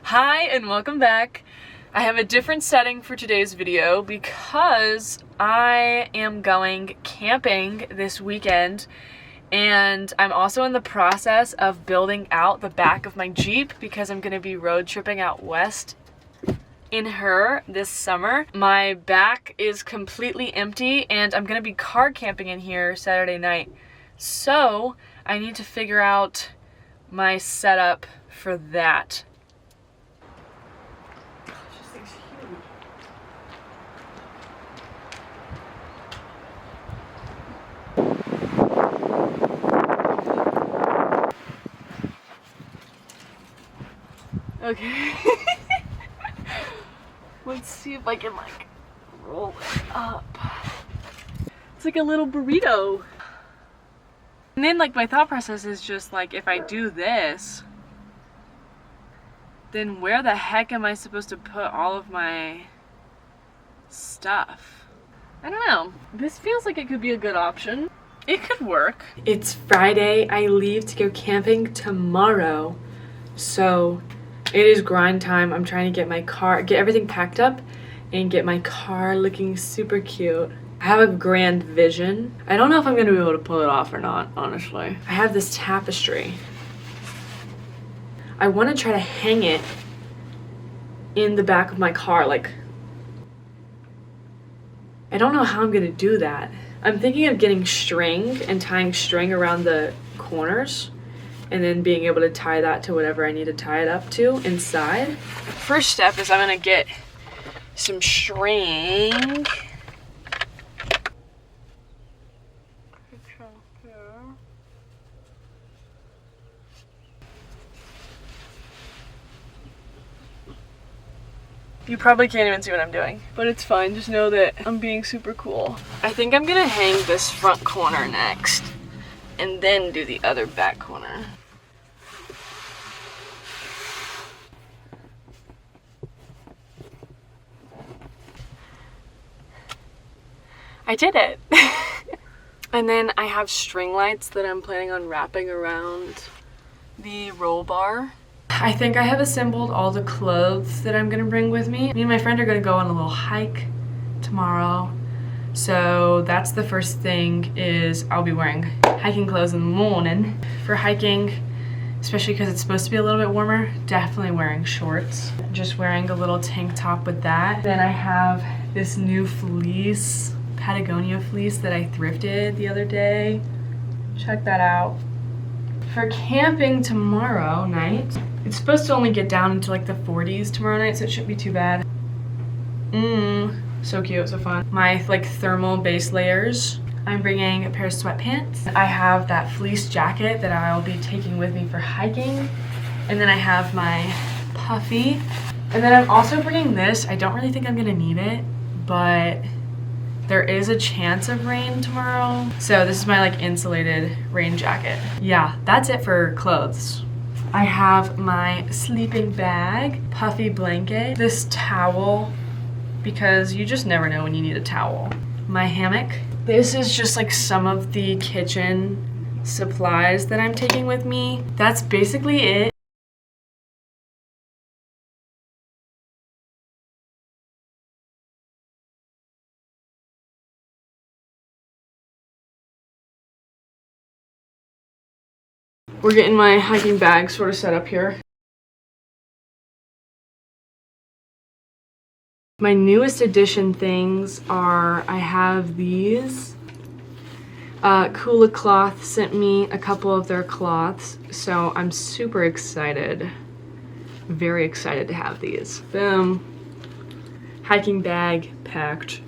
Hi and welcome back. I have a different setting for today's video because I am going camping this weekend, and I'm also in the process of building out the back of my Jeep because I'm going to be road tripping out west in her this summer. My back is completely empty and I'm going to be car camping in here Saturday night. So I need to figure out my setup for that. Okay. Let's see if I can like roll it up. It's like a little burrito. And then like my thought process is just like, if I do this, then where the heck am I supposed to put all of my stuff? I don't know. This feels like it could be a good option. It could work. It's Friday. I leave to go camping tomorrow. So it is grind time. I'm trying to get everything packed up and get my car looking super cute. I have a grand vision. I don't know if I'm gonna be able to pull it off or not, honestly. I have this tapestry. I wanna try to hang it in the back of my car, like, I don't know how I'm gonna do that. I'm thinking of getting string and tying string around the corners and then being able to tie that to whatever I need to tie it up to inside. First step is I'm gonna get some string. You probably can't even see what I'm doing, but it's fine. Just know that I'm being super cool. I think I'm gonna hang this front corner next and then do the other back corner. I did it. And then I have string lights that I'm planning on wrapping around the roll bar. I think I have assembled all the clothes that I'm gonna bring with me. Me and my friend are gonna go on a little hike tomorrow. So that's the first thing, is I'll be wearing hiking clothes in the morning. For hiking, especially because it's supposed to be a little bit warmer, definitely wearing shorts. Just wearing a little tank top with that. Then I have this new fleece, Patagonia fleece that I thrifted the other day. Check that out. For camping tomorrow night, it's supposed to only get down into like the 40s tomorrow night, so it shouldn't be too bad. So cute, so fun. My like thermal base layers. I'm bringing a pair of sweatpants. I have that fleece jacket that I'll be taking with me for hiking. And then I have my puffy. And then I'm also bringing this. I don't really think I'm gonna need it, but there is a chance of rain tomorrow. So this is my like insulated rain jacket. Yeah, that's it for clothes. I have my sleeping bag, puffy blanket, this towel, because you just never know when you need a towel. My hammock. This is just like some of the kitchen supplies that I'm taking with me. That's basically it. We're getting my hiking bag sort of set up here. My newest addition things are, I have these. Kula Cloth sent me a couple of their cloths, so I'm super excited. Very excited to have these. Boom. Hiking bag packed.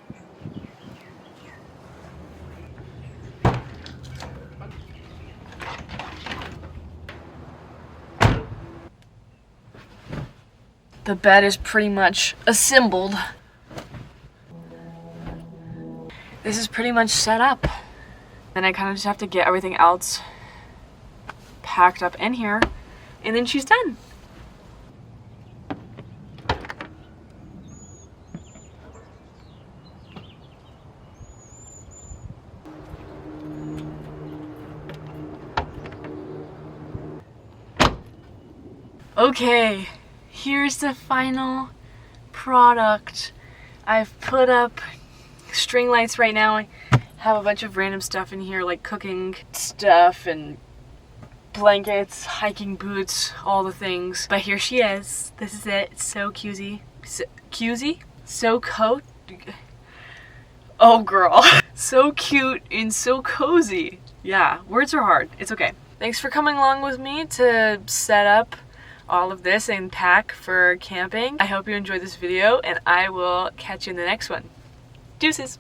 The bed is pretty much assembled. This is pretty much set up. Then I kind of just have to get everything else packed up in here, and then she's done. Okay, here's the final product. I've put up string lights right now. I have a bunch of random stuff in here, like cooking stuff and blankets, hiking boots, all the things. But here she is. This is it. It's so cutesy. So oh girl. So cute and so cozy. Yeah, words are hard. It's okay. Thanks for coming along with me to set up all of this and pack for camping. I hope you enjoyed this video, and I will catch you in the next one. Deuces!